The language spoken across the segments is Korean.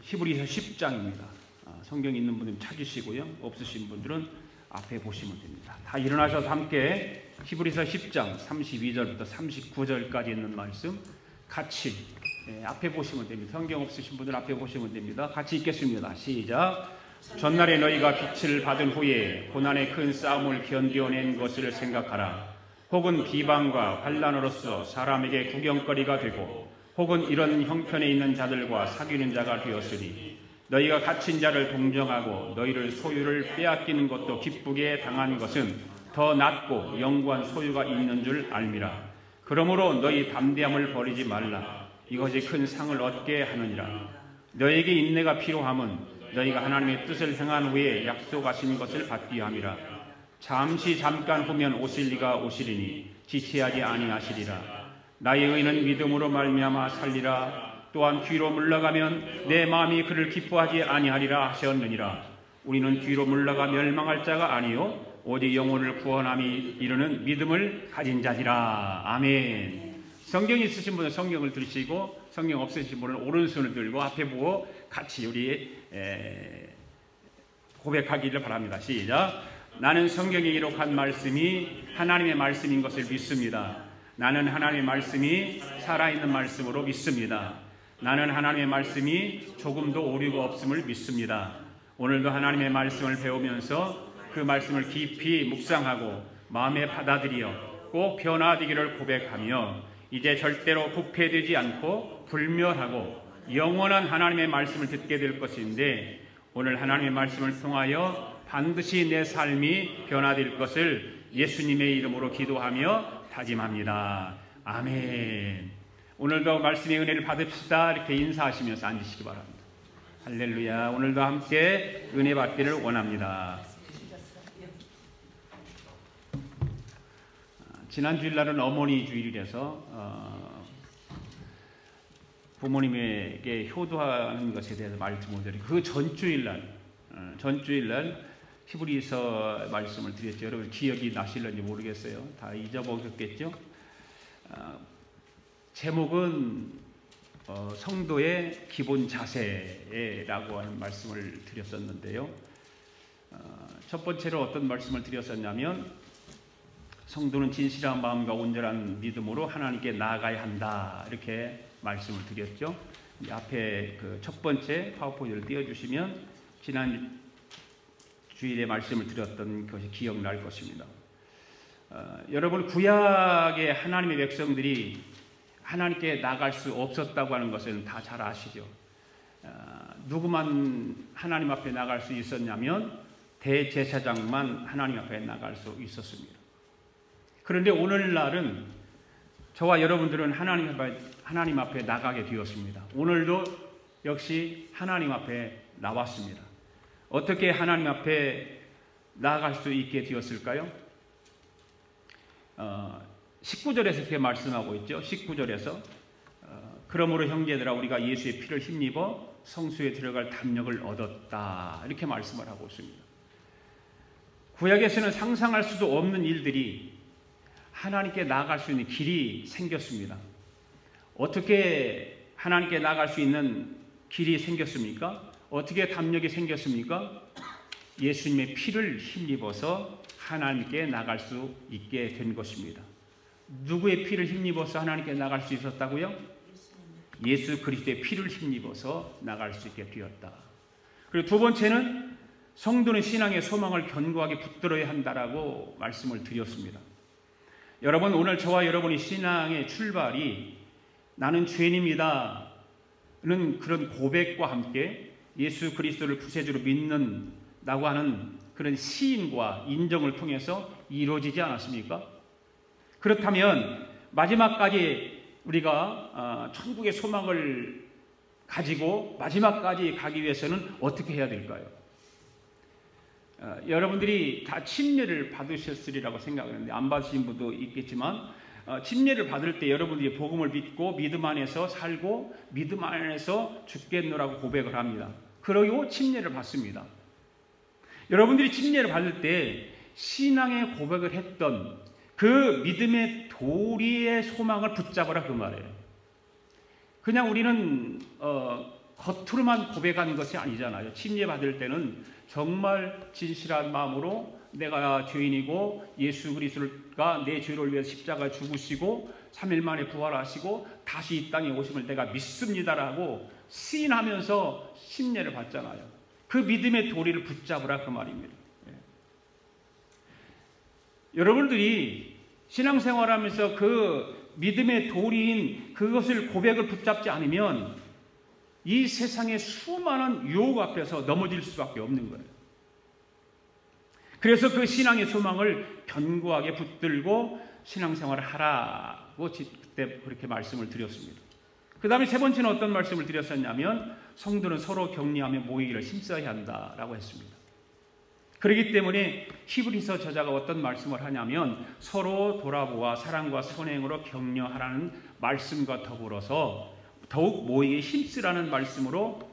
히브리서 10장입니다. 성경 있는 분들은 찾으시고요. 없으신 분들은 앞에 보시면 됩니다. 다 일어나셔서 함께 히브리서 10장 32절부터 39절까지 있는 말씀 같이 앞에 보시면 됩니다. 성경 없으신 분들은 앞에 보시면 됩니다. 같이 읽겠습니다. 시작. 전날에 너희가 빛을 받은 후에 고난의 큰 싸움을 견뎌낸 것을 생각하라. 혹은 비방과 환난으로서 사람에게 구경거리가 되고 혹은 이런 형편에 있는 자들과 사귀는 자가 되었으니 너희가 갇힌 자를 동정하고 너희를 소유를 빼앗기는 것도 기쁘게 당한 것은 더 낫고 영구한 소유가 있는 줄 알미라. 그러므로 너희 담대함을 버리지 말라. 이것이 큰 상을 얻게 하느니라. 너희에게 인내가 필요함은 너희가 하나님의 뜻을 행한 후에 약속하신 것을 받기 함이라. 잠깐 후면 오실 이가 오시리니 지체하지 아니하시리라. 나의 의는 믿음으로 말미암아 살리라. 또한 뒤로 물러가면 내 마음이 그를 기뻐하지 아니하리라 하셨느니라. 우리는 뒤로 물러가 멸망할 자가 아니요 오직 영혼을 구원함이 이르는 믿음을 가진 자지라. 아멘. 성경 있으신 분은 성경을 들으시고 성경 없으신 분은 오른손을 들고 앞에 보고 같이 우리 고백하기를 바랍니다. 시작. 나는 성경에 기록한 말씀이 하나님의 말씀인 것을 믿습니다. 나는 하나님의 말씀이 살아있는 말씀으로 믿습니다. 나는 하나님의 말씀이 조금도 오류가 없음을 믿습니다. 오늘도 하나님의 말씀을 배우면서 그 말씀을 깊이 묵상하고 마음에 받아들여 꼭 변화되기를 고백하며 이제 절대로 부패되지 않고 불멸하고 영원한 하나님의 말씀을 듣게 될 것인데 오늘 하나님의 말씀을 통하여 반드시 내 삶이 변화될 것을 예수님의 이름으로 기도하며 다짐합니다. 아멘. 오늘도 말씀의 은혜를 받읍시다. 이렇게 인사하시면서 앉으시기 바랍니다. 할렐루야. 오늘도 함께 은혜 받기를 원합니다. 지난 주일날은 어머니 주일이라서 부모님에게 효도하는 것에 대해서 말씀을 드리고 그 전주일날 히브리서 말씀을 드렸죠. 여러분 기억이 나실런지 모르겠어요. 다 잊어먹었겠죠. 제목은 성도의 기본 자세라고 하는 말씀을 드렸었는데요. 첫 번째로 어떤 말씀을 드렸었냐면 성도는 진실한 마음과 온전한 믿음으로 하나님께 나아가야 한다 이렇게 말씀을 드렸죠. 앞에 그 첫 번째 파워포인트를 띄워주시면 지난 주일에 말씀을 드렸던 것이 기억날 것입니다. 여러분 구약의 하나님의 백성들이 하나님께 나갈 수 없었다고 하는 것은 다 잘 아시죠. 누구만 하나님 앞에 나갈 수 있었냐면 대제사장만 하나님 앞에 나갈 수 있었습니다. 그런데 오늘날은 저와 여러분들은 하나님 앞에 나가게 되었습니다. 오늘도 역시 하나님 앞에 나왔습니다. 어떻게 하나님 앞에 나아갈 수 있게 되었을까요? 19절에서 이렇게 말씀하고 있죠. 19절에서 그러므로 형제들아 우리가 예수의 피를 힘입어 성수에 들어갈 담력을 얻었다 이렇게 말씀을 하고 있습니다. 구약에서는 상상할 수도 없는 일들이 하나님께 나아갈 수 있는 길이 생겼습니다. 어떻게 하나님께 나아갈 수 있는 길이 생겼습니까? 어떻게 담력이 생겼습니까? 예수님의 피를 힘입어서 하나님께 나갈 수 있게 된 것입니다. 누구의 피를 힘입어서 하나님께 나갈 수 있었다고요? 예수 그리스도의 피를 힘입어서 나갈 수 있게 되었다. 그리고 두 번째는 성도는 신앙의 소망을 견고하게 붙들어야 한다라고 말씀을 드렸습니다. 여러분 오늘 저와 여러분의 신앙의 출발이 나는 죄인입니다 는 그런 고백과 함께 예수 그리스도를 구세주로 믿는다고 하는 그런 시인과 인정을 통해서 이루어지지 않았습니까? 그렇다면 마지막까지 우리가 천국의 소망을 가지고 마지막까지 가기 위해서는 어떻게 해야 될까요? 여러분들이 다 침례를 받으셨으리라고 생각하는데 안 받으신 분도 있겠지만 침례를 받을 때 여러분들이 복음을 믿고 믿음 안에서 살고 믿음 안에서 죽겠노라고 고백을 합니다. 그러고 침례를 받습니다. 여러분들이 침례를 받을 때 신앙의 고백을 했던 그 믿음의 도리의 소망을 붙잡으라 그 말이에요. 그냥 우리는 겉으로만 고백하는 것이 아니잖아요. 침례받을 때는 정말 진실한 마음으로 내가 죄인이고 예수 그리스도가 내 죄를 위해 십자가에 죽으시고 3일 만에 부활하시고 다시 이 땅에 오심을 내가 믿습니다라고 시인하면서 침례를 받잖아요. 그 믿음의 도리를 붙잡으라 그 말입니다. 여러분들이 신앙생활하면서 그 믿음의 도리인 그것을 고백을 붙잡지 않으면 이 세상의 수많은 유혹 앞에서 넘어질 수밖에 없는 거예요. 그래서 그 신앙의 소망을 견고하게 붙들고 신앙생활을 하라고 그때 그렇게 말씀을 드렸습니다. 그 다음에 세 번째는 어떤 말씀을 드렸었냐면 성도는 서로 격려하며 모이기를 힘써야 한다라고 했습니다. 그렇기 때문에 히브리서 저자가 어떤 말씀을 하냐면 서로 돌아보아 사랑과 선행으로 격려하라는 말씀과 더불어서 더욱 모이기에 힘쓰라는 말씀으로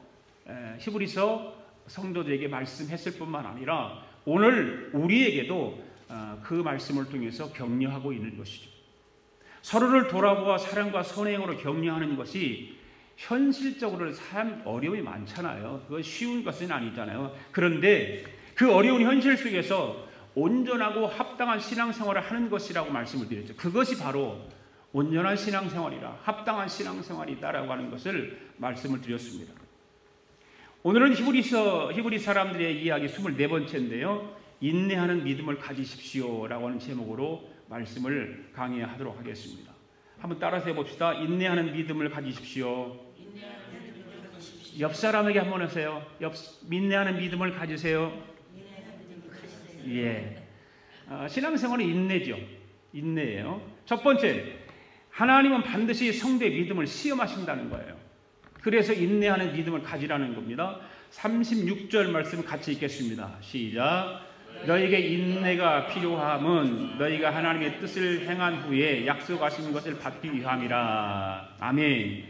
히브리서 성도들에게 말씀했을 뿐만 아니라 오늘 우리에게도 그 말씀을 통해서 격려하고 있는 것이죠. 서로를 돌아보아 사랑과 선행으로 격려하는 것이 현실적으로 참 어려움이 많잖아요. 그건 쉬운 것은 아니잖아요. 그런데 그 어려운 현실 속에서 온전하고 합당한 신앙생활을 하는 것이라고 말씀을 드렸죠. 그것이 바로 온전한 신앙생활이라 합당한 신앙생활이다라고 하는 것을 말씀을 드렸습니다. 오늘은 히브리 사람들의 이야기 24번째인데요. 인내하는 믿음을 가지십시오라고 하는 제목으로 말씀을 강의하도록 하겠습니다. 한번 따라서 해봅시다. 인내하는 믿음을 가지십시오. 옆 사람에게 한번 하세요. 인내하는 믿음을 가지세요. 예. 신앙생활은 인내죠. 인내예요. 첫 번째, 하나님은 반드시 성도의 믿음을 시험하신다는 거예요. 그래서 인내하는 믿음을 가지라는 겁니다. 36절 말씀 같이 읽겠습니다. 시작. 너에게 인내가 필요함은 너희가 하나님의 뜻을 행한 후에 약속하신 것을 받기 위함이라. 아멘.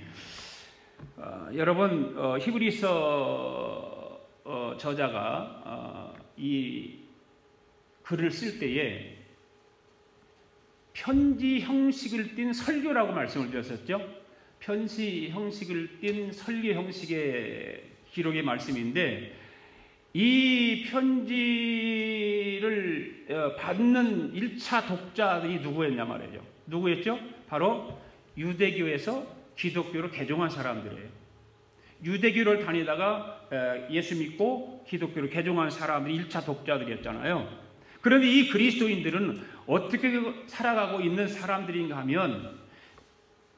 여러분 히브리서 저자가 이 글을 쓸 때에 편지 형식을 띈 설교라고 말씀을 드렸었죠. 편지 형식을 띈 설교 형식의 기록의 말씀인데 이 편지를 받는 1차 독자들이 누구였냐 말이죠. 누구였죠? 바로 유대교에서 기독교로 개종한 사람들이에요. 유대교를 다니다가 예수 믿고 기독교로 개종한 사람들이 1차 독자들이었잖아요. 그런데 이 그리스도인들은 어떻게 살아가고 있는 사람들인가 하면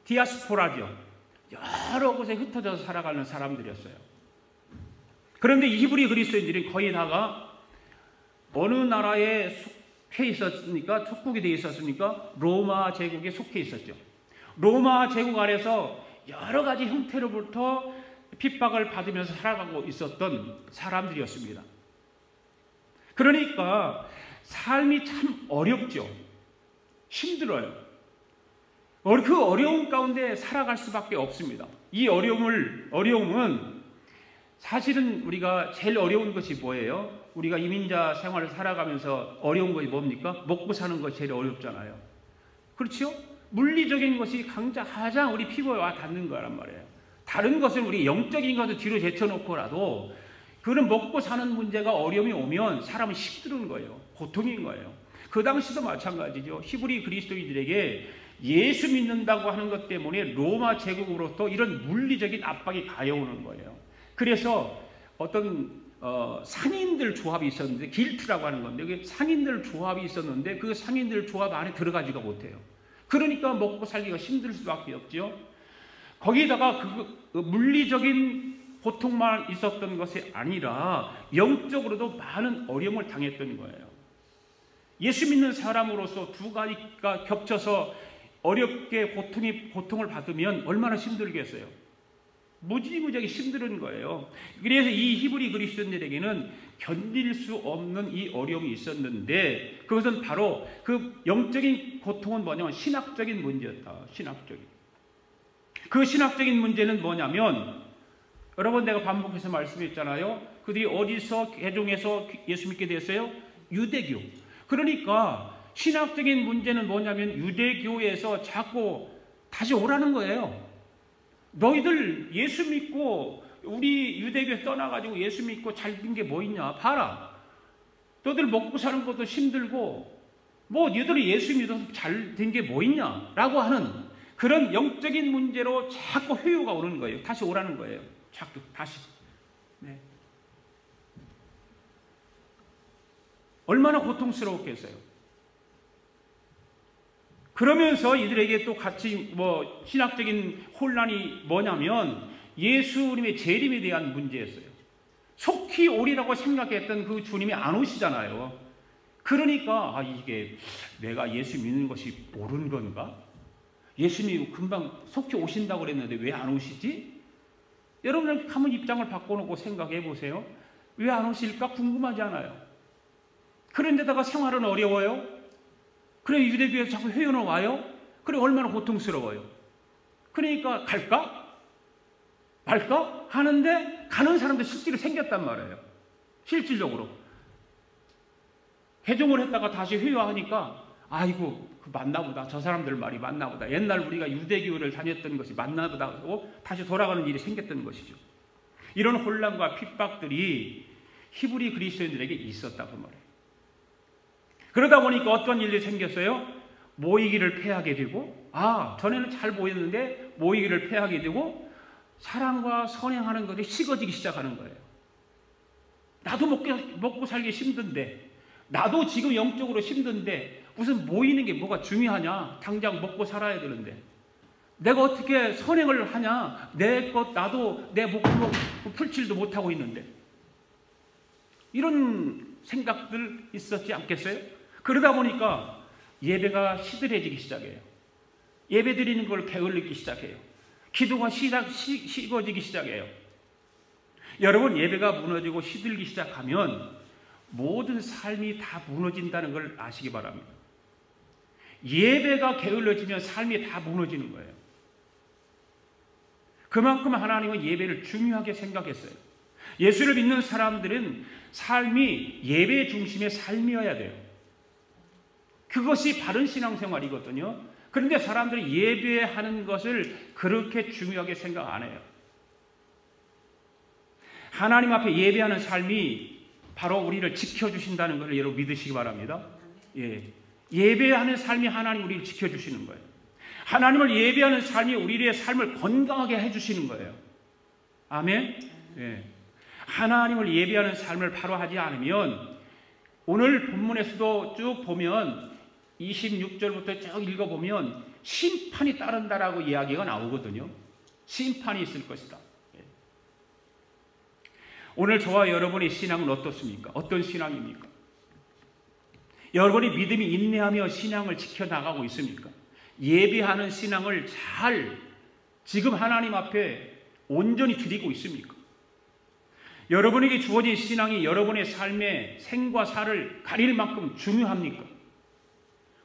디아스포라죠. 여러 곳에 흩어져서 살아가는 사람들이었어요. 그런데 이 히브리 그리스도인들이 거의 다가 어느 나라에 속해 있었습니까? 속국이 되어 있었습니까? 로마 제국에 속해 있었죠. 로마 제국 안에서 여러 가지 형태로부터 핍박을 받으면서 살아가고 있었던 사람들이었습니다. 그러니까 삶이 참 어렵죠. 힘들어요. 그 어려움 가운데 살아갈 수밖에 없습니다. 이 어려움은 사실은 우리가 제일 어려운 것이 뭐예요? 우리가 이민자 생활을 살아가면서 어려운 것이 뭡니까? 먹고 사는 것이 제일 어렵잖아요. 그렇죠? 물리적인 것이 가장 우리 피부에 와 닿는 거란 말이에요. 다른 것은 우리 영적인 것을 뒤로 제쳐놓고라도 그런 먹고 사는 문제가 어려움이 오면 사람은 힘든 거예요. 고통인 거예요. 그 당시도 마찬가지죠. 히브리 그리스도인들에게 예수 믿는다고 하는 것 때문에 로마 제국으로부터 이런 물리적인 압박이 가해오는 거예요. 그래서 어떤 상인들 조합이 있었는데 길트라고 하는 건데 여기 상인들 조합이 있었는데 그 상인들 조합 안에 들어가지가 못해요. 그러니까 먹고 살기가 힘들 수밖에 없죠. 거기다가 그 물리적인 고통만 있었던 것이 아니라 영적으로도 많은 어려움을 당했던 거예요. 예수 믿는 사람으로서 두 가지가 겹쳐서 어렵게 고통을 받으면 얼마나 힘들겠어요. 무지무지하게 힘든 거예요. 그래서 이 히브리 그리스도인들에게는 견딜 수 없는 이 어려움이 있었는데 그것은 바로 그 영적인 고통은 뭐냐면 신학적인 문제였다. 신학적인. 그 신학적인 문제는 뭐냐면 여러분 내가 반복해서 말씀했잖아요. 그들이 어디서 개종해서 예수 믿게 됐어요? 유대교. 그러니까 신학적인 문제는 뭐냐면 유대교에서 자꾸 다시 오라는 거예요. 너희들 예수 믿고 우리 유대교에 떠나가지고 예수 믿고 잘 된 게 뭐 있냐? 봐라. 너희들 먹고 사는 것도 힘들고 뭐 너희들이 예수 믿어서 잘 된 게 뭐 있냐? 라고 하는 그런 영적인 문제로 자꾸 회유가 오는 거예요. 다시 오라는 거예요. 자꾸 다시. 네. 얼마나 고통스러웠겠어요. 그러면서 이들에게 또 같이 뭐 신학적인 혼란이 뭐냐면 예수님의 재림에 대한 문제였어요. 속히 오리라고 생각했던 그 주님이 안 오시잖아요. 그러니까 이게 내가 예수 믿는 것이 옳은 건가? 예수님이 금방 속히 오신다고 그랬는데 왜 안 오시지? 여러분 한번 입장을 바꿔놓고 생각해 보세요. 왜 안 오실까 궁금하지 않아요? 그런데다가 생활은 어려워요. 그래 유대교에 자꾸 회원은 와요. 그래 얼마나 고통스러워요. 그러니까 갈까? 말까? 하는데 가는 사람도 실제로 생겼단 말이에요. 실질적으로. 개종을 했다가 다시 회유하니까 아이고 그 맞나보다. 저 사람들 말이 맞나보다. 옛날 우리가 유대교를 다녔던 것이 맞나보다 하고 다시 돌아가는 일이 생겼던 것이죠. 이런 혼란과 핍박들이 히브리 그리스도인들에게 있었다고 말해요. 그러다 보니까 어떤 일이 생겼어요? 모이기를 패하게 되고 전에는 잘 모였는데 모이기를 패하게 되고 사랑과 선행하는 것이 식어지기 시작하는 거예요. 나도 먹고 살기 힘든데 나도 지금 영적으로 힘든데 무슨 모이는 게 뭐가 중요하냐? 당장 먹고 살아야 되는데 내가 어떻게 선행을 하냐? 내 것 나도 내 목숨 풀칠도 못하고 있는데 이런 생각들 있었지 않겠어요? 그러다 보니까 예배가 시들해지기 시작해요. 예배 드리는 걸 게을리기 시작해요. 기도가 식어지기 시작해요. 여러분 예배가 무너지고 시들기 시작하면 모든 삶이 다 무너진다는 걸 아시기 바랍니다. 예배가 게을러지면 삶이 다 무너지는 거예요. 그만큼 하나님은 예배를 중요하게 생각했어요. 예수를 믿는 사람들은 삶이 예배 중심의 삶이어야 돼요. 그것이 바른 신앙생활이거든요. 그런데 사람들이 예배하는 것을 그렇게 중요하게 생각 안 해요. 하나님 앞에 예배하는 삶이 바로 우리를 지켜주신다는 것을 여러분 믿으시기 바랍니다. 예배하는 삶이 하나님 우리를 지켜주시는 거예요. 하나님을 예배하는 삶이 우리의 삶을 건강하게 해주시는 거예요. 아멘. 하나님을 예배하는 삶을 바로 하지 않으면 오늘 본문에서도 쭉 보면 26절부터 쭉 읽어보면 심판이 따른다라고 이야기가 나오거든요. 심판이 있을 것이다. 오늘 저와 여러분의 신앙은 어떻습니까? 어떤 신앙입니까? 여러분이 믿음이 인내하며 신앙을 지켜나가고 있습니까? 예배하는 신앙을 잘 지금 하나님 앞에 온전히 드리고 있습니까? 여러분에게 주어진 신앙이 여러분의 삶의 생과 사를 가릴 만큼 중요합니까?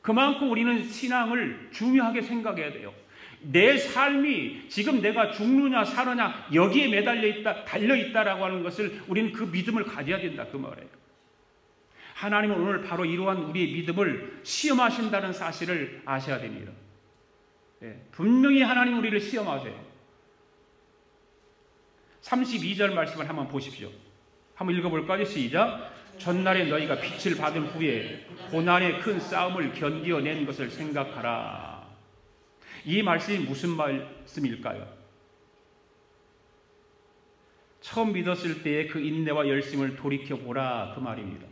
그만큼 우리는 신앙을 중요하게 생각해야 돼요. 내 삶이 지금 내가 죽느냐 사느냐 여기에 매달려 있다, 달려 있다라고 하는 것을 우리는 그 믿음을 가져야 된다 그 말이에요. 하나님은 오늘 바로 이러한 우리의 믿음을 시험하신다는 사실을 아셔야 됩니다. 분명히 하나님 우리를 시험하세요. 32절 말씀을 한번 보십시오. 한번 읽어볼까요? 시작. 전날에 너희가 빛을 받은 후에 고난의 큰 싸움을 견디어낸 것을 생각하라. 이 말씀이 무슨 말씀일까요? 처음 믿었을 때의 그 인내와 열심을 돌이켜보라 그 말입니다.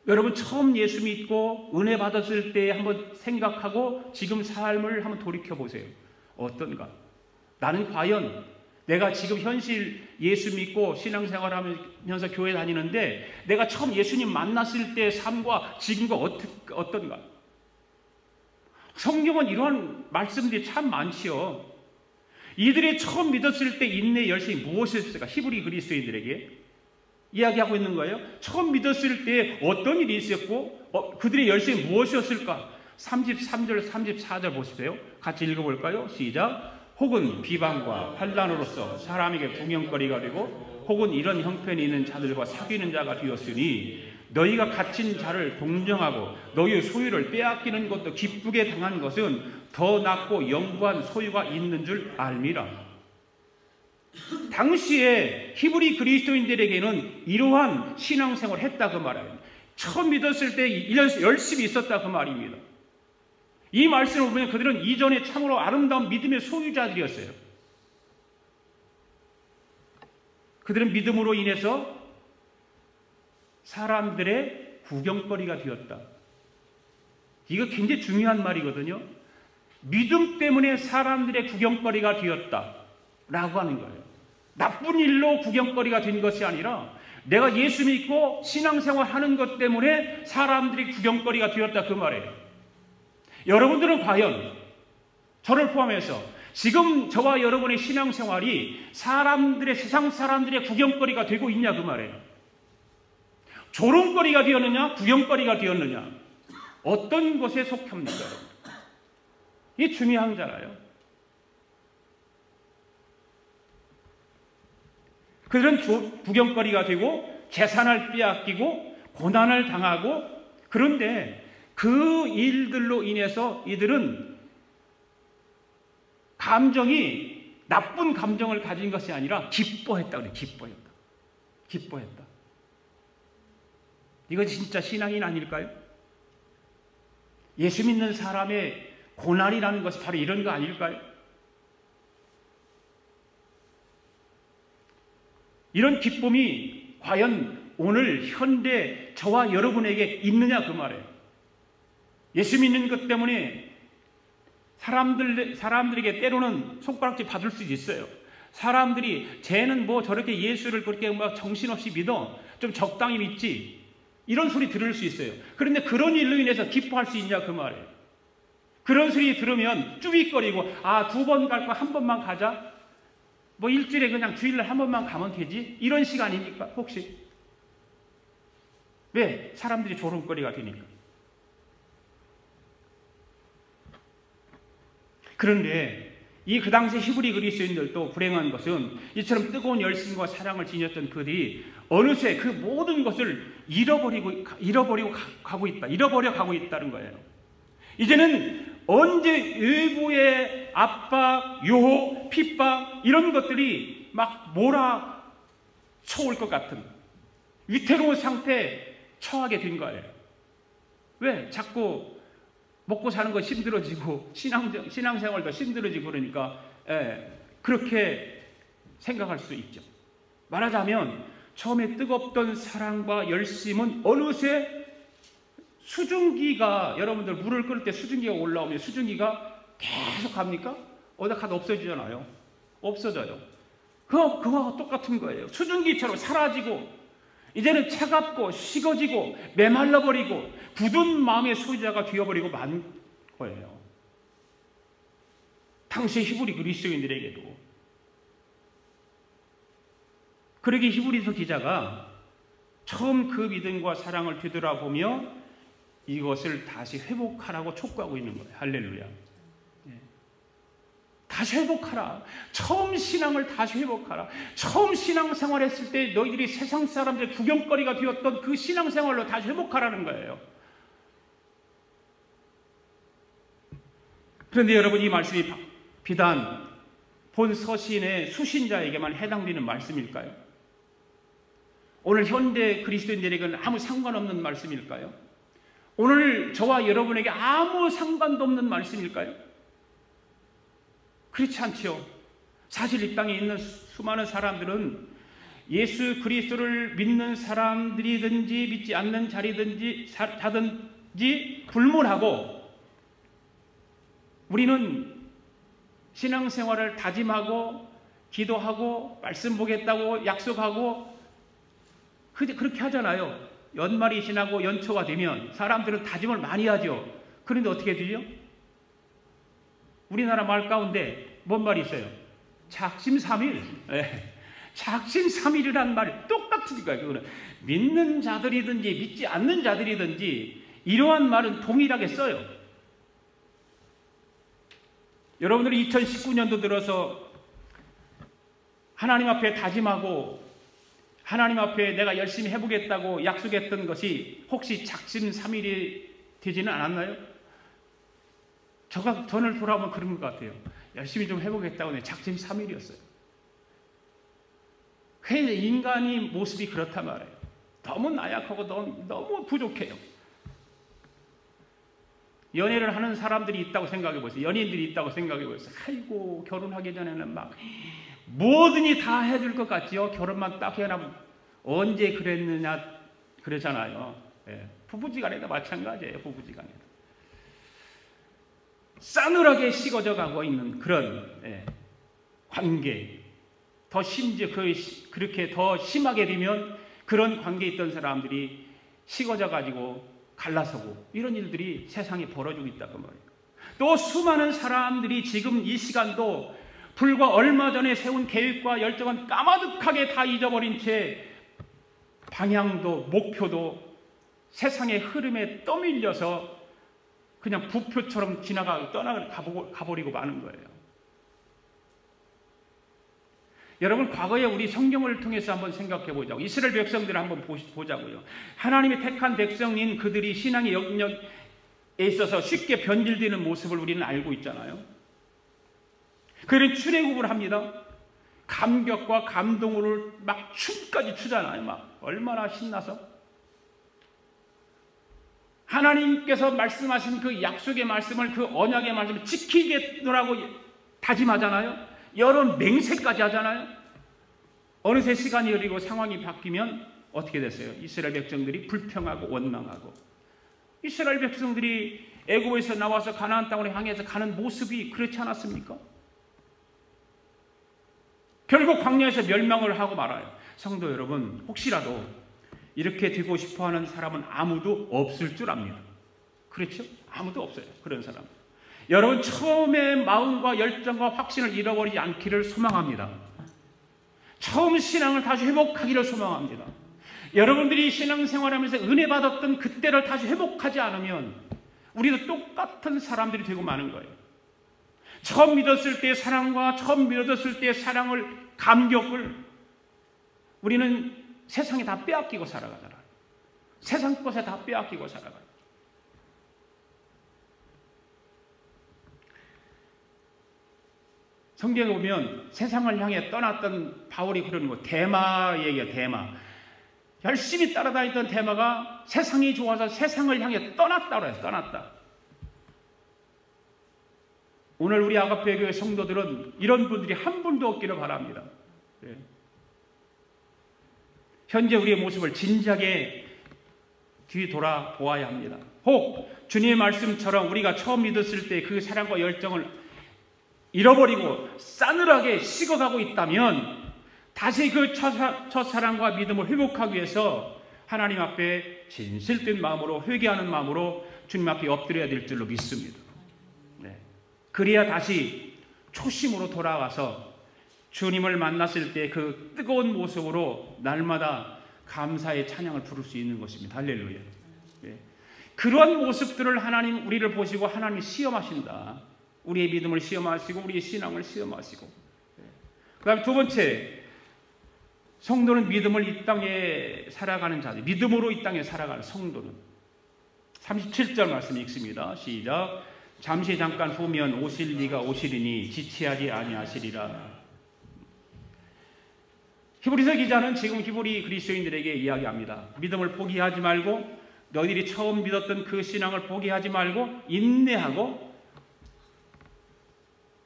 여러분 처음 예수 믿고 은혜 받았을 때 한번 생각하고 지금 삶을 한번 돌이켜보세요. 어떤가? 나는 과연 내가 지금 현실 예수 믿고 신앙생활하면서 교회 다니는데 내가 처음 예수님 만났을 때의 삶과 지금과 어떤가? 성경은 이러한 말씀들이 참 많지요. 이들이 처음 믿었을 때 인내 열심이 무엇이었을까? 히브리 그리스도인들에게 이야기하고 있는 거예요. 처음 믿었을 때 어떤 일이 있었고 그들의 열심이 무엇이었을까? 33절 34절 보십시오. 같이 읽어볼까요? 시작. 혹은 비방과 환난으로서 사람에게 구경거리가 되고 혹은 이런 형편이 있는 자들과 사귀는 자가 되었으니 너희가 갇힌 자를 동정하고 너희의 소유를 빼앗기는 것도 기쁘게 당하는 것은 더 낫고 영구한 소유가 있는 줄 알미라. 당시에 히브리 그리스도인들에게는 이러한 신앙생활을 했다 그 말이에요. 처음 믿었을 때 열심히 있었다 그 말입니다. 이 말씀을 보면 그들은 이전에 참으로 아름다운 믿음의 소유자들이었어요. 그들은 믿음으로 인해서 사람들의 구경거리가 되었다. 이거 굉장히 중요한 말이거든요. 믿음 때문에 사람들의 구경거리가 되었다 라고 하는 거예요. 나쁜 일로 구경거리가 된 것이 아니라 내가 예수 믿고 신앙생활 하는 것 때문에 사람들이 구경거리가 되었다 그 말이에요. 여러분들은 과연 저를 포함해서 지금 저와 여러분의 신앙생활이 세상 사람들의 구경거리가 되고 있냐 그 말이에요. 조롱거리가 되었느냐 구경거리가 되었느냐 어떤 것에 속합니까? 이게 중요한 거잖아요. 그들은 구경거리가 되고 재산을 빼앗기고 고난을 당하고, 그런데 그 일들로 인해서 이들은 감정이 나쁜 감정을 가진 것이 아니라 기뻐했다 그래요. 기뻐했다. 이거 진짜 신앙인 아닐까요? 예수 믿는 사람의 고난이라는 것이 바로 이런 거 아닐까요? 이런 기쁨이 과연 오늘 현대 저와 여러분에게 있느냐 그 말이에요. 예수 믿는 것 때문에 사람들에게 때로는 손가락질 받을 수도 있어요. 사람들이 쟤는 뭐 저렇게 예수를 그렇게 막 정신없이 믿어, 좀 적당히 믿지, 이런 소리 들을 수 있어요. 그런데 그런 일로 인해서 기뻐할 수 있냐 그 말이에요. 그런 소리 들으면 쭈삣거리고, 아, 2번 갈 거 한 번만 가자, 뭐 일주일에 그냥 주일날 한 번만 가면 되지, 이런 시간입니까 혹시? 왜? 사람들이 조롱거리가 되니까. 그런데 그 당시 히브리 그리스도인들도 불행한 것은 이처럼 뜨거운 열심과 사랑을 지녔던 그들이 어느새 그 모든 것을 잃어버려 가고 있다는 거예요. 이제는 언제 외부의 압박, 유혹, 핍박 이런 것들이 막 몰아쳐올 것 같은 위태로운 상태에 처하게 된 거예요. 왜? 자꾸 먹고 사는 거 힘들어지고 신앙생활도 힘들어지고 그러니까 그렇게 생각할 수 있죠. 말하자면 처음에 뜨겁던 사랑과 열심은 어느새 수증기가, 여러분들 물을 끓일 때 수증기가 올라오면 수증기가 계속 갑니까? 어디다 가도 없어지잖아요. 없어져요. 그거와 똑같은 거예요. 수증기처럼 사라지고 이제는 차갑고 식어지고 메말라버리고 굳은 마음의 소유자가 되어버리고 만 거예요. 당시 히브리 그리스도인들에게도. 그러기에 히브리서 기자가 처음 그 믿음과 사랑을 되돌아보며 이것을 다시 회복하라고 촉구하고 있는 거예요. 할렐루야. 다시 회복하라. 처음 신앙을 다시 회복하라. 처음 신앙생활했을 때 너희들이 세상 사람들의 구경거리가 되었던 그 신앙생활로 다시 회복하라는 거예요. 그런데 여러분, 이 말씀이 비단 본 서신의 수신자에게만 해당되는 말씀일까요? 오늘 현대 그리스도인들에게는 아무 상관없는 말씀일까요? 오늘 저와 여러분에게 아무 상관도 없는 말씀일까요? 그렇지 않지요. 사실 이 땅에 있는 수많은 사람들은 예수 그리스도를 믿는 사람들이든지 믿지 않는 자든지 불문하고, 우리는 신앙생활을 다짐하고 기도하고 말씀 보겠다고 약속하고 그렇게 하잖아요. 연말이 지나고 연초가 되면 사람들은 다짐을 많이 하죠. 그런데 어떻게 되죠? 우리나라 말 가운데 뭔 말이 있어요? 작심삼일. 작심삼일이라는 말이 똑같으니까요. 그거는 믿는 자들이든지 믿지 않는 자들이든지 이러한 말은 동일하게 써요. 여러분들이 2019년도 들어서 하나님 앞에 다짐하고 하나님 앞에 내가 열심히 해보겠다고 약속했던 것이 혹시 작심삼일이 되지는 않았나요? 저를 돌아보면 그런 것 같아요. 열심히 좀 해보겠다고 내 작심삼일이었어요. 인간이 모습이 그렇단 말이에요. 너무 나약하고 너무 부족해요. 연애를 하는 사람들이 있다고 생각해 보세요. 연예인들이 있다고 생각해 보세요. 아이고, 결혼하기 전에는 막 뭐든지 다 해줄 것 같지요. 결혼만 딱 해놔면 언제 그랬느냐 그러잖아요. 예. 부부지간에도 마찬가지예요. 부부지간에도 싸늘하게 식어져 가고 있는 그런 관계, 더 심지어 그렇게 더 심하게 되면 그런 관계에 있던 사람들이 식어져 가지고 갈라서고 이런 일들이 세상에 벌어지고 있다고 말이에요. 또 수많은 사람들이 지금 이 시간도 불과 얼마 전에 세운 계획과 열정은 까마득하게 다 잊어버린 채 방향도 목표도 세상의 흐름에 떠밀려서 그냥 부표처럼 가버리고 마는 거예요. 여러분, 과거에 우리 성경을 통해서 한번 생각해 보자고. 이스라엘 백성들을 한번 보자고요. 하나님의 택한 백성인 그들이 신앙의 영역에 있어서 쉽게 변질되는 모습을 우리는 알고 있잖아요. 그들은 출애굽을 합니다. 감격과 감동으로 막 춤까지 추잖아요. 막 얼마나 신나서. 하나님께서 말씀하신 그 약속의 말씀을, 그 언약의 말씀을 지키겠노라고 다짐하잖아요. 여러 맹세까지 하잖아요. 어느새 시간이 흐르고 상황이 바뀌면 어떻게 됐어요? 이스라엘 백성들이 불평하고 원망하고, 이스라엘 백성들이 애굽에서 나와서 가나안 땅으로 향해서 가는 모습이 그렇지 않았습니까? 결국 광야에서 멸망을 하고 말아요. 성도 여러분, 혹시라도 이렇게 되고 싶어하는 사람은 아무도 없을 줄 압니다. 그렇죠? 아무도 없어요. 그런 사람. 여러분, 처음의 마음과 열정과 확신을 잃어버리지 않기를 소망합니다. 처음 신앙을 다시 회복하기를 소망합니다. 여러분들이 신앙생활하면서 은혜 받았던 그때를 다시 회복하지 않으면 우리도 똑같은 사람들이 되고 마는 거예요. 처음 믿었을 때의 사랑과 처음 믿었을 때의 사랑을, 감격을 우리는 세상에 다 빼앗기고 살아가잖아요. 세상 것에 다 빼앗기고 살아가요. 성경에 보면 세상을 향해 떠났던 바울이 그러는 거, 데마 얘기예요. 데마. 열심히 따라다니던 데마가 세상이 좋아서 세상을 향해 떠났다고 해요. 떠났다. 오늘 우리 아가페 교회 성도들은 이런 분들이 한 분도 없기를 바랍니다. 네. 현재 우리의 모습을 진지하게 뒤돌아보아야 합니다. 혹 주님의 말씀처럼 우리가 처음 믿었을 때 그 사랑과 열정을 잃어버리고 싸늘하게 식어가고 있다면 다시 그 첫사랑과 믿음을 회복하기 위해서 하나님 앞에 진실된 마음으로, 회개하는 마음으로 주님 앞에 엎드려야 될 줄로 믿습니다. 네. 그래야 다시 초심으로 돌아가서 주님을 만났을 때 그 뜨거운 모습으로 날마다 감사의 찬양을 부를 수 있는 것입니다. 할렐루야. 네. 그러한 모습들을 하나님, 우리를 보시고 하나님이 시험하신다. 우리의 믿음을 시험하시고 우리의 신앙을 시험하시고. 그 다음에 두 번째, 성도는 믿음을 이 땅에 살아가는 자들, 믿음으로 이 땅에 살아가는 성도는 37절 말씀 읽습니다. 시작. 잠시 잠깐 후면 오실 이가 오시리니 지체하지 아니하시리라. 히브리서 기자는 지금 히브리 그리스도인들에게 이야기합니다. 믿음을 포기하지 말고, 너희들이 처음 믿었던 그 신앙을 포기하지 말고 인내하고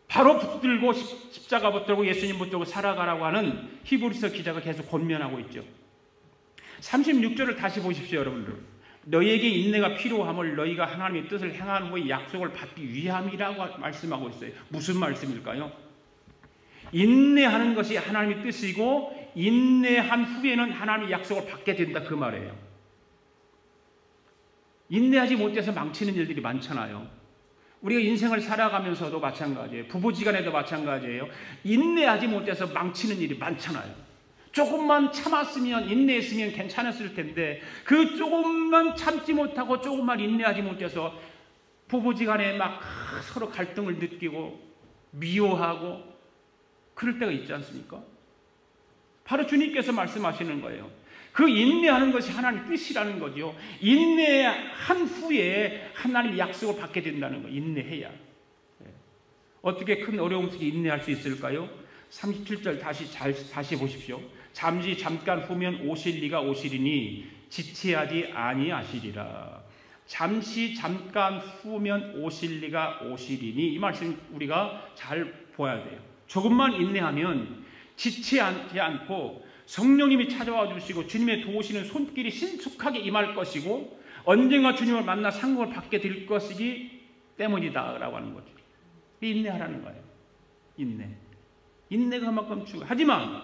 바로 붙들고 십자가 붙들고 예수님 붙들고 살아가라고 하는 히브리서 기자가 계속 권면하고 있죠. 36절을 다시 보십시오, 여러분들. 너희에게 인내가 필요함을 너희가 하나님의 뜻을 행하는 후에 약속을 받기 위함이라고 말씀하고 있어요. 무슨 말씀일까요? 인내하는 것이 하나님의 뜻이고 인내한 후에는 하나님의 약속을 받게 된다, 그 말이에요. 인내하지 못해서 망치는 일들이 많잖아요. 우리가 인생을 살아가면서도 마찬가지예요. 부부지간에도 마찬가지예요. 인내하지 못해서 망치는 일이 많잖아요. 조금만 참았으면, 인내했으면 괜찮았을 텐데 그 조금만 참지 못하고 조금만 인내하지 못해서 부부지간에 막 서로 갈등을 느끼고 미워하고 그럴 때가 있지 않습니까? 바로 주님께서 말씀하시는 거예요. 그 인내하는 것이 하나님 뜻이라는 거죠. 인내한 후에 하나님의 약속을 받게 된다는 거예요. 인내해야. 어떻게 큰 어려움 속에 인내할 수 있을까요? 37절 다시 보십시오. 잠깐 후면 오실 리가 오시리니 지체하지 아니하시리라. 잠깐 후면 오실 리가 오시리니, 이 말씀 우리가 잘 보아야 돼요. 조금만 인내하면 지체하지 않고 성령님이 찾아와 주시고 주님의 도우시는 손길이 신속하게 임할 것이고 언젠가 주님을 만나 상급을 받게 될 것이기 때문이다 라고 하는 거죠. 인내하라는 거예요. 인내가 그만큼 중요해요. 하지만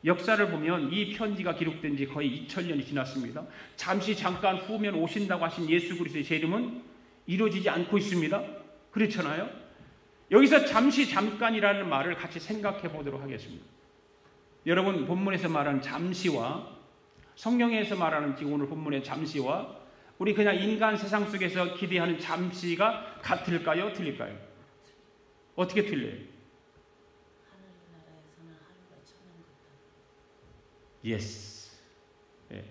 역사를 보면 이 편지가 기록된 지 거의 2000년이 지났습니다. 잠깐 후면 오신다고 하신 예수 그리스도의 재림은 이루어지지 않고 있습니다. 그렇잖아요. 여기서 잠깐이라는 말을 같이 생각해 보도록 하겠습니다. 여러분, 본문에서 말하는 잠시와 성경에서 말하는 지금 오늘 본문의 잠시와 우리 그냥 인간 세상 속에서 기대하는 잠시가 같을까요? 틀릴까요? 어떻게 틀려요? 하늘나라에서는 하루가 천년 같다. 예스. 예.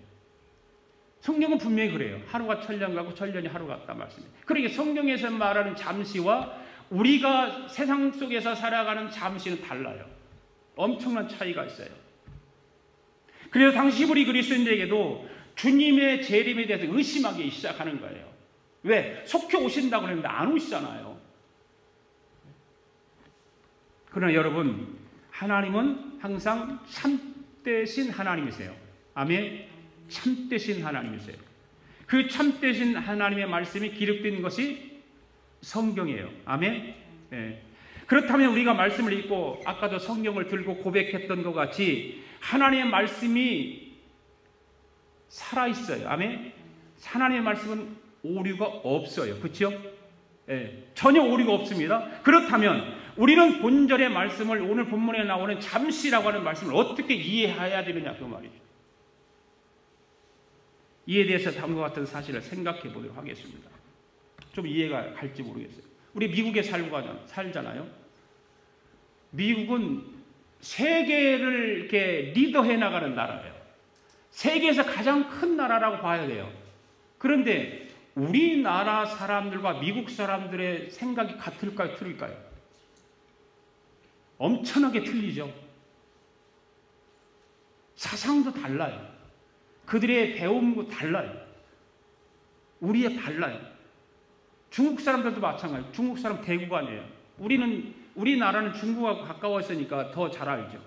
성경은 분명히 그래요. 하루가 천년 같고 천년이 하루 같다 말씀이에요. 그러니까 성경에서 말하는 잠시와 우리가 세상 속에서 살아가는 잠시는 달라요. 엄청난 차이가 있어요. 그래서 당시 히브리 그리스도인들에게도 주님의 재림에 대해서 의심하기 시작하는 거예요. 왜? 속히 오신다고 그랬는데 안 오시잖아요. 그러나 여러분, 하나님은 항상 참되신 하나님이세요. 아멘. 참되신 하나님이세요. 그 참되신 하나님의 말씀이 기록된 것이 성경이에요. 아멘. 네. 그렇다면 우리가 말씀을 읽고 아까도 성경을 들고 고백했던 것 같이 하나님의 말씀이 살아있어요. 아멘. 하나님의 말씀은 오류가 없어요. 그렇죠? 네. 전혀 오류가 없습니다. 그렇다면 우리는 본절의 말씀을 오늘 본문에 나오는 잠시라고 하는 말씀을 어떻게 이해해야 되느냐 그 말이죠. 이에 대해서 다음과 같은 사실을 생각해 보도록 하겠습니다. 좀 이해가 갈지 모르겠어요. 우리 미국에 살잖아요. 미국은 세계를 이렇게 리더해 나가는 나라예요. 세계에서 가장 큰 나라라고 봐야 돼요. 그런데 우리나라 사람들과 미국 사람들의 생각이 같을까요? 틀릴까요? 엄청나게 틀리죠. 사상도 달라요. 그들의 배움도 달라요. 우리의 달라요. 중국 사람들도 마찬가지예요. 중국 사람 대국아니에요. 우리나라는 중국하고 가까워 있으니까 더 잘 알죠.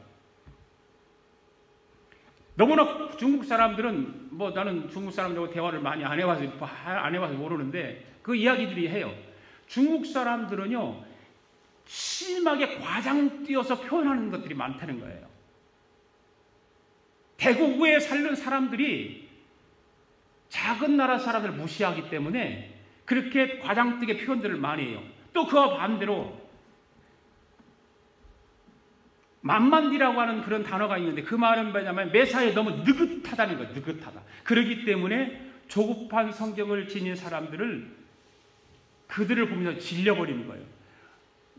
너무나 중국 사람들은 나는 중국 사람들하고 대화를 많이 안 해봐서 모르는데 그 이야기들이 해요. 중국 사람들은요 심하게 과장 띄어서 표현하는 것들이 많다는 거예요. 대국에 살는 사람들이 작은 나라 사람들을 무시하기 때문에 그렇게 과장되게 표현들을 많이 해요. 또 그와 반대로 만만디라고 하는 그런 단어가 있는데 그 말은 뭐냐면 매사에 너무 느긋하다는 거예요. 느긋하다. 그렇기 때문에 조급한 성경을 지닌 사람들을 그들을 보면서 질려버리는 거예요.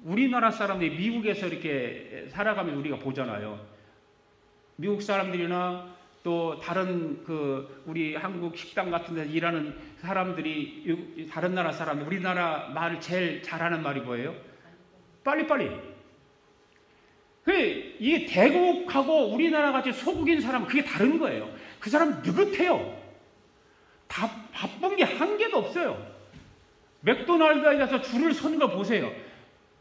우리나라 사람들이 미국에서 이렇게 살아가면 우리가 보잖아요. 미국 사람들이나 또 다른 우리 한국 식당 같은 데 일하는 사람들이 다른 나라 사람들 우리나라 말을 제일 잘하는 말이 뭐예요? 빨리빨리. 이게 대국하고 우리나라 같이 소국인 사람은 그게 다른 거예요. 그 사람은 느긋해요. 다 바쁜 게 한 개도 없어요. 맥도날드에 가서 줄을 서는 거 보세요.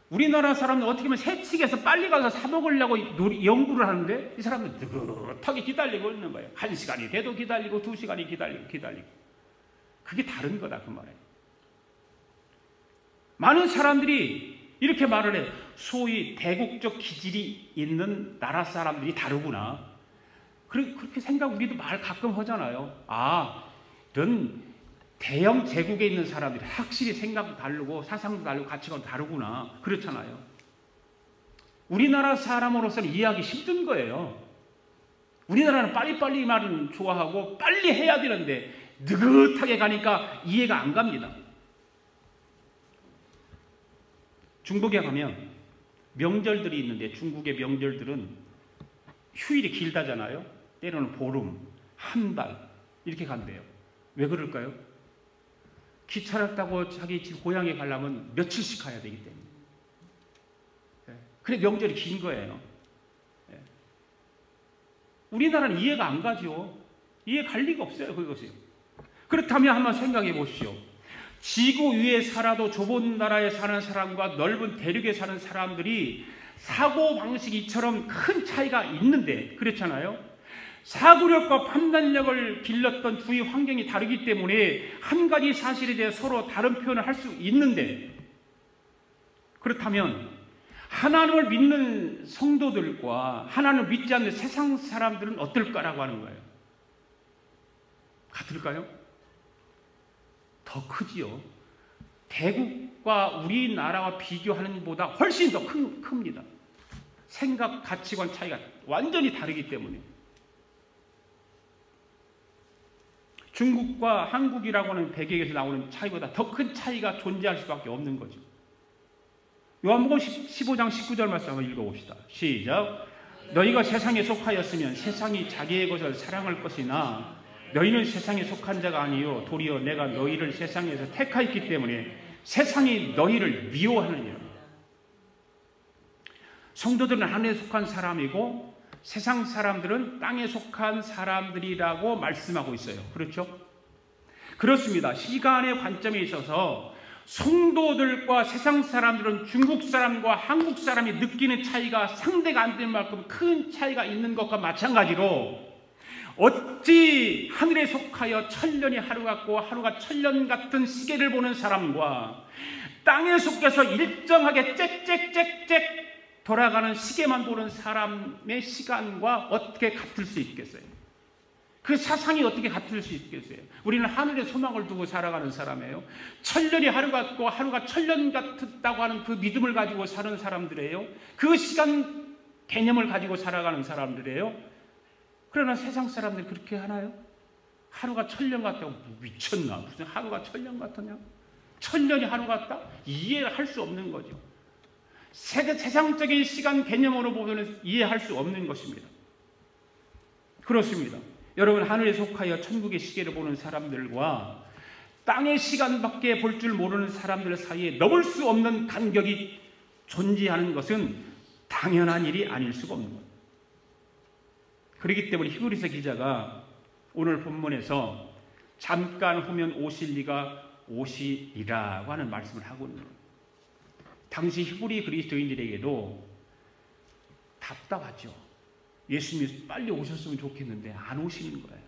우리나라 사람은 어떻게 보면 새치기에서 빨리 가서 사 먹으려고 연구를 하는데 이 사람은 느긋하게 기다리고 있는 거예요. 1시간이 돼도 기다리고 2시간이 기다리고. 그게 다른 거다 그 말이에요. 많은 사람들이 이렇게 말을 해요. 소위 대국적 기질이 있는 나라 사람들이 다르구나. 그렇게 생각 우리도 말 가끔 하잖아요. 이런 대형 제국에 있는 사람들이 확실히 생각도 다르고 사상도 다르고 가치관도 다르구나. 그렇잖아요. 우리나라 사람으로서는 이해하기 힘든 거예요. 우리나라는 빨리빨리 말은 좋아하고 빨리 해야 되는데 느긋하게 가니까 이해가 안 갑니다. 중국에 가면 명절들이 있는데 중국의 명절들은 휴일이 길다잖아요. 때로는 보름, 한 달 이렇게 간대요. 왜 그럴까요? 기차를 타고 자기 집 고향에 가려면 며칠씩 가야 되기 때문에. 그래 명절이 긴 거예요. 우리나라는 이해가 안 가죠. 이해 갈 리가 없어요. 그것이. 그렇다면 한번 생각해 보십시오. 지구 위에 살아도 좁은 나라에 사는 사람과 넓은 대륙에 사는 사람들이 사고방식이 이처럼 큰 차이가 있는데, 그렇잖아요. 사고력과 판단력을 길렀던 두의 환경이 다르기 때문에 한 가지 사실에 대해 서로 다른 표현을 할 수 있는데, 그렇다면 하나님을 믿는 성도들과 하나님을 믿지 않는 세상 사람들은 어떨까라고 하는 거예요. 같을까요? 더 크지요. 대국과 우리나라와 비교하는 것보다 훨씬 더 큽니다. 생각, 가치관 차이가 완전히 다르기 때문에. 중국과 한국이라고 하는 배경에서 나오는 차이보다 더 큰 차이가 존재할 수밖에 없는 거죠. 요한복음 15장 19절 말씀 한번 읽어봅시다. 시작. 너희가 세상에 속하였으면 세상이 자기의 것을 사랑할 것이나 너희는 세상에 속한 자가 아니요 도리어 내가 너희를 세상에서 택하였기 때문에 세상이 너희를 미워하느니라. 성도들은 하늘에 속한 사람이고 세상 사람들은 땅에 속한 사람들이라고 말씀하고 있어요. 그렇죠? 그렇습니다. 시간의 관점에 있어서 성도들과 세상 사람들은 중국 사람과 한국 사람이 느끼는 차이가 상대가 안 되는 만큼 큰 차이가 있는 것과 마찬가지로 어찌 하늘에 속하여 천년이 하루 같고 하루가 천년 같은 시계를 보는 사람과 땅에 속해서 일정하게 짹짹짹짹 돌아가는 시계만 보는 사람의 시간과 어떻게 같을 수 있겠어요? 그 사상이 어떻게 같을 수 있겠어요? 우리는 하늘에 소망을 두고 살아가는 사람이에요. 천년이 하루 같고 하루가 천년 같다고 하는 그 믿음을 가지고 사는 사람들이에요. 그 시간 개념을 가지고 살아가는 사람들이에요. 그러나 세상 사람들이 그렇게 하나요? 하루가 천년 같다고 미쳤나? 무슨 하루가 천년 같으냐? 천년이 하루 같다? 이해할 수 없는 거죠. 세상적인 시간 개념으로 보면 이해할 수 없는 것입니다. 그렇습니다. 여러분, 하늘에 속하여 천국의 시계를 보는 사람들과 땅의 시간밖에 볼 줄 모르는 사람들 사이에 넘을 수 없는 간격이 존재하는 것은 당연한 일이 아닐 수가 없는 거예요. 그렇기 때문에 히브리서 기자가 오늘 본문에서 잠깐 후면 오실 이가 오시리라고 하는 말씀을 하고 있는 거예요. 당시 히브리 그리스도인들에게도 답답하죠. 예수님이 빨리 오셨으면 좋겠는데 안 오시는 거예요.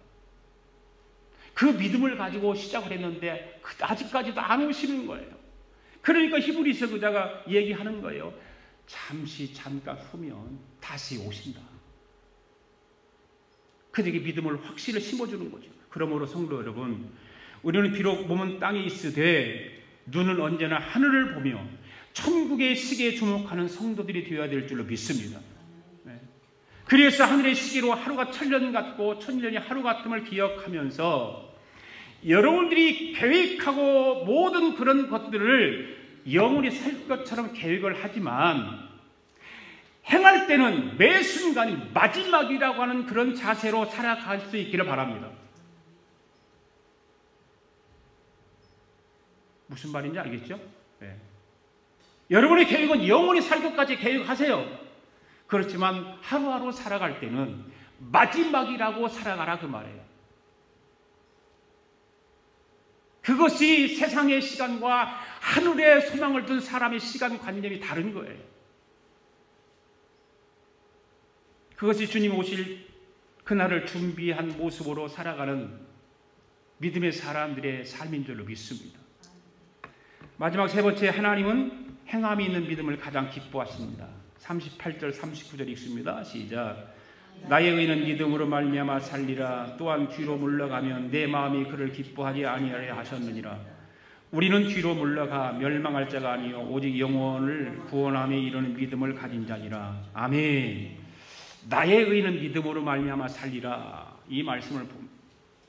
그 믿음을 가지고 시작을 했는데 아직까지도 안 오시는 거예요. 그러니까 히브리서 기자가 얘기하는 거예요. 잠깐 후면 다시 오신다. 그들에게 믿음을 확실히 심어주는 거죠. 그러므로 성도 여러분, 우리는 비록 몸은 땅에 있으되 눈은 언제나 하늘을 보며 천국의 시계에 주목하는 성도들이 되어야 될 줄로 믿습니다. 그래서 하늘의 시계로 하루가 천년 같고 천년이 하루 같음을 기억하면서 여러분들이 계획하고 모든 그런 것들을 영원히 살 것처럼 계획을 하지만 행할 때는 매 순간이 마지막이라고 하는 그런 자세로 살아갈 수 있기를 바랍니다. 무슨 말인지 알겠죠? 네. 여러분의 계획은 영원히 살 것까지 계획하세요. 그렇지만 하루하루 살아갈 때는 마지막이라고 살아가라 그 말이에요. 그것이 세상의 시간과 하늘의 소망을 둔 사람의 시간 관념이 다른 거예요. 그것이 주님 오실 그날을 준비한 모습으로 살아가는 믿음의 사람들의 삶인 줄로 믿습니다. 마지막 세 번째, 하나님은 행함이 있는 믿음을 가장 기뻐하십니다. 38절 39절 읽습니다. 시작. 나의 의는 믿음으로 말미암아 살리라. 또한 뒤로 물러가면 내 마음이 그를 기뻐하지 아니하려 하셨느니라. 우리는 뒤로 물러가 멸망할 자가 아니요 오직 영혼을 구원함에 이르는 믿음을 가진 자니라. 아멘. 나의 의는 믿음으로 말미암아 살리라. 이 말씀을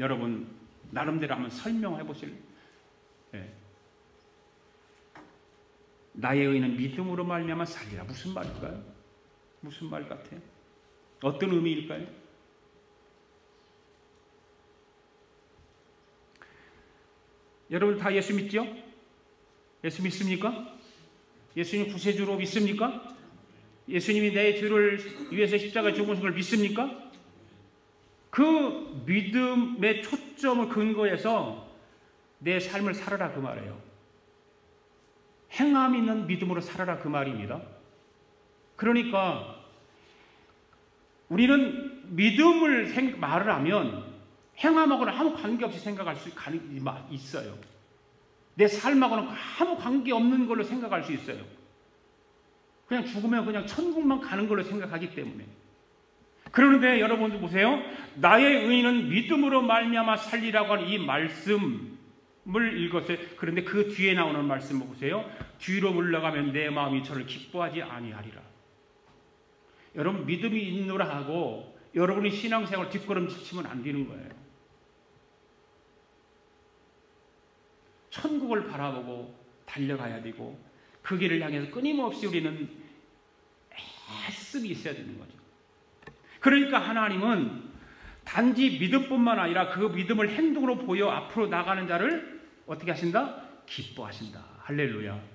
여러분 나름대로 한번 설명해 보실래요? 네. 나의 의는 믿음으로 말미암아 살리라. 무슨 말일까요? 무슨 말 같아요? 어떤 의미일까요? 여러분 다 예수 믿죠? 예수 믿습니까? 예수님 구세주로 믿습니까? 예수님이 내 죄를 위해서 십자가에 죽으신 걸 믿습니까? 그 믿음의 초점을 근거해서 내 삶을 살아라 그 말이에요. 행함 있는 믿음으로 살아라 그 말입니다. 그러니까 우리는 믿음을 말을 하면 행함하고는 아무 관계없이 생각할 수 있어요. 내 삶하고는 아무 관계없는 걸로 생각할 수 있어요. 그냥 죽으면 그냥 천국만 가는 걸로 생각하기 때문에. 그러는데 여러분들 보세요. 나의 의인은 믿음으로 말미암아 살리라고 하는 이 말씀을 읽었어요. 그런데 그 뒤에 나오는 말씀을 보세요. 뒤로 물러가면 내 마음이 저를 기뻐하지 아니하리라. 여러분 믿음이 있노라 하고 여러분이 신앙생활 뒷걸음치면 안 되는 거예요. 천국을 바라보고 달려가야 되고 그 길을 향해서 끊임없이 우리는 애씀이 있어야 되는 거죠. 그러니까 하나님은 단지 믿음뿐만 아니라 그 믿음을 행동으로 보여 앞으로 나가는 자를 어떻게 하신다? 기뻐하신다. 할렐루야.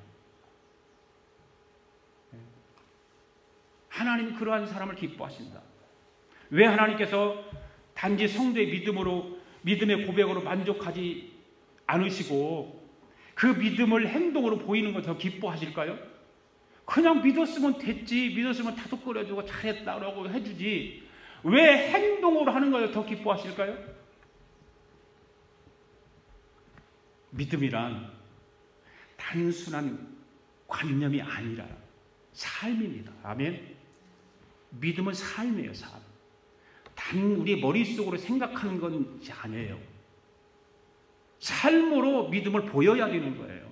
하나님이 그러한 사람을 기뻐하신다. 왜 하나님께서 단지 성도의 믿음의 고백으로 만족하지 않으시고 그 믿음을 행동으로 보이는 걸 더 기뻐하실까요? 그냥 믿었으면 됐지, 믿었으면 다독거려주고 잘했다라고 해주지 왜 행동으로 하는 걸 더 기뻐하실까요? 믿음이란 단순한 관념이 아니라 삶입니다. 아멘. 믿음은 삶이에요. 삶. 단 우리 머릿속으로 생각하는 것이 아니에요. 삶으로 믿음을 보여야 되는 거예요.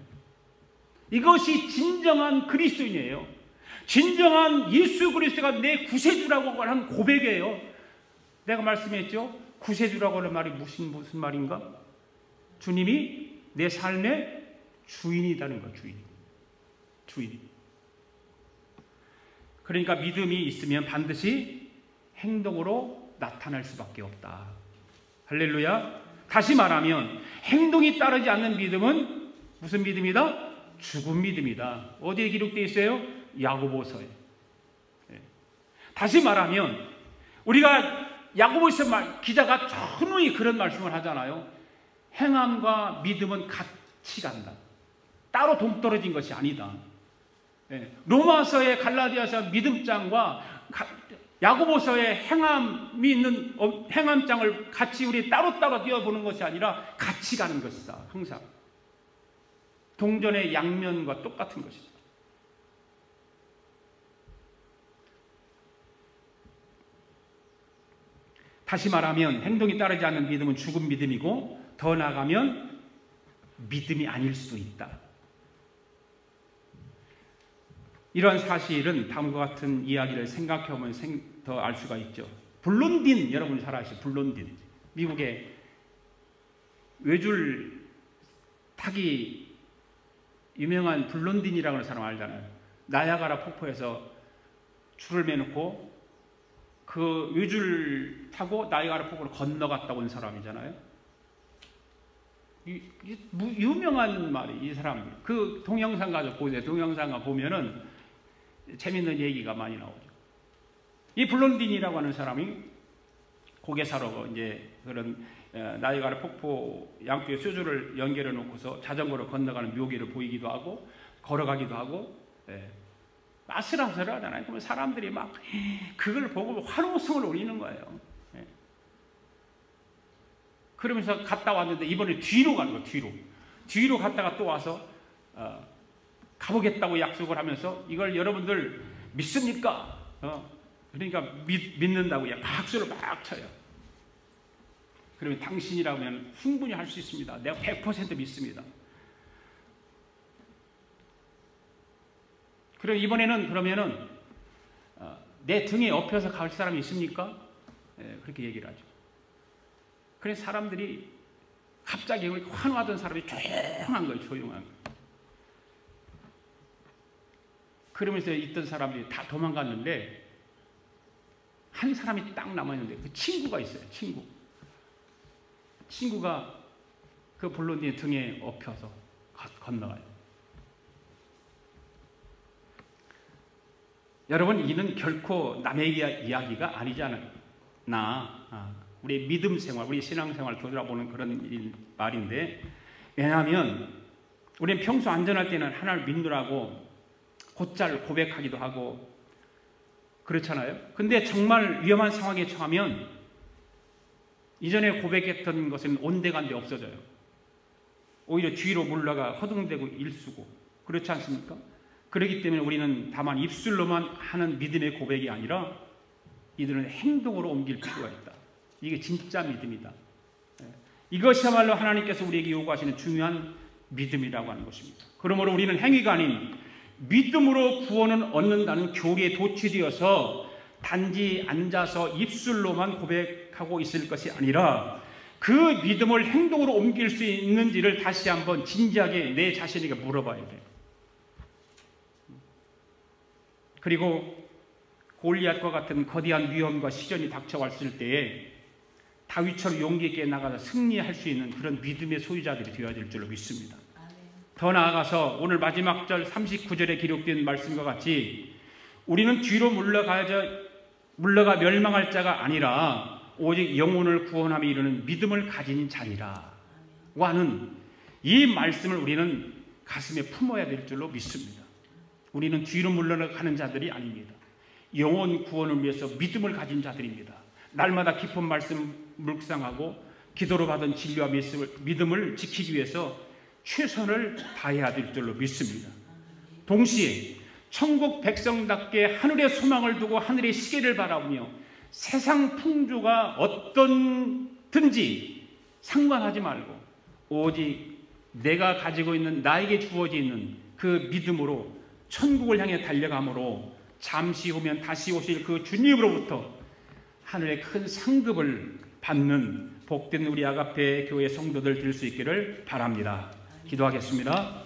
이것이 진정한 그리스도인이에요. 진정한 예수 그리스도가 내 구세주라고 하는 고백이에요. 내가 말씀했죠. 구세주라고 하는 말이 무슨 말인가? 주님이 내 삶의 주인이라는 거. 주인. 그러니까 믿음이 있으면 반드시 행동으로 나타날 수밖에 없다. 할렐루야. 다시 말하면 행동이 따르지 않는 믿음은 무슨 믿음이다? 죽은 믿음이다. 어디에 기록되어 있어요? 야고보서에. 다시 말하면 우리가 야고보서 기자가 전후히 그런 말씀을 하잖아요. 행함과 믿음은 같이 간다. 따로 동떨어진 것이 아니다. 로마서의 갈라디아서 믿음장과 야고보서의 행함이 있는 행함장을 같이 우리 따로따로 띄워보는 것이 아니라 같이 가는 것이다. 항상. 동전의 양면과 똑같은 것이다. 다시 말하면 행동이 따르지 않는 믿음은 죽은 믿음이고 더 나아가면 믿음이 아닐 수도 있다. 이런 사실은 다음과 같은 이야기를 생각해보면 더 알 수가 있죠. 블론딘, 여러분이 잘 아시죠? 블론딘. 미국의 외줄 타기 유명한 블론딘이라고 하는 사람 알잖아요. 나야가라 폭포에서 줄을 매놓고 그 외줄 타고 나야가라 폭포를 건너갔다 온 사람이잖아요. 유명한 말이 이 사람. 그 동영상 가서 보세요. 동영상 보면은 재밌는 얘기가 많이 나오죠. 이 블론딘이라고 하는 사람이 고개사로 이제 그런 나이아가라 폭포 양쪽에 쇠줄을 연결해 놓고서 자전거로 건너가는 묘기를 보이기도 하고 걸어가기도 하고 아슬아슬하잖아요. 그러면 사람들이 막 그걸 보고 환호성을 올리는 거예요. 그러면서 갔다 왔는데 이번에 뒤로 가는 거예요. 뒤로 갔다가 또 와서 가보겠다고 약속을 하면서 이걸 여러분들 믿습니까? 그러니까 믿는다고 박수를 막 쳐요. 그러면 당신이라면 충분히 할 수 있습니다. 내가 100% 믿습니다. 그리고 이번에는 그러면은 내 등에 엎여서 갈 사람이 있습니까? 그렇게 얘기를 하죠. 그래서 사람들이 갑자기 환호하던 사람이 조용한 거예요. 조용한 거예요. 그러면서 있던 사람들이 다 도망갔는데 한 사람이 딱 남아있는데 그 친구가 있어요. 친구가 그 블론디의 등에 업혀서 건너가요. 여러분, 이는 결코 남의 이야기가 아니잖아요. 우리 믿음 생활, 우리 신앙 생활 돌아보는 그런 말인데, 왜냐하면 우리는 평소 안전할 때는 하나님을 믿느라고 곧잘 고백하기도 하고 그렇잖아요. 근데 정말 위험한 상황에 처하면 이전에 고백했던 것은 온데간데 없어져요. 오히려 뒤로 물러가 허둥대고 일수고, 그렇지 않습니까? 그렇기 때문에 우리는 다만 입술로만 하는 믿음의 고백이 아니라 이들은 행동으로 옮길 필요가 있다. 이게 진짜 믿음이다. 이것이야말로 하나님께서 우리에게 요구하시는 중요한 믿음이라고 하는 것입니다. 그러므로 우리는 행위가 아닌 믿음으로 구원을 얻는다는 교리에 도취되어서 단지 앉아서 입술로만 고백하고 있을 것이 아니라 그 믿음을 행동으로 옮길 수 있는지를 다시 한번 진지하게 내 자신에게 물어봐야 돼요. 그리고 골리앗과 같은 거대한 위험과 시련이 닥쳐왔을 때에 다윗처럼 용기 있게 나가서 승리할 수 있는 그런 믿음의 소유자들이 되어야 될 줄로 믿습니다. 더 나아가서 오늘 마지막 절 39절에 기록된 말씀과 같이 우리는 뒤로 물러가 멸망할 자가 아니라 오직 영혼을 구원함에 이르는 믿음을 가진 자니라 와는 이 말씀을 우리는 가슴에 품어야 될 줄로 믿습니다. 우리는 뒤로 물러가는 자들이 아닙니다. 영혼 구원을 위해서 믿음을 가진 자들입니다. 날마다 깊은 말씀 묵상하고 기도로 받은 진리와 믿음을 지키기 위해서 최선을 다해야 될 줄로 믿습니다. 동시에 천국 백성답게 하늘의 소망을 두고 하늘의 시계를 바라보며 세상 풍조가 어떤든지 상관하지 말고 오직 내가 가지고 있는 나에게 주어져 있는 그 믿음으로 천국을 향해 달려가므로 잠시 후면 다시 오실 그 주님으로부터 하늘의 큰 상급을 받는 복된 우리 아가페 교회 성도들 될 수 있기를 바랍니다. 기도하겠습니다.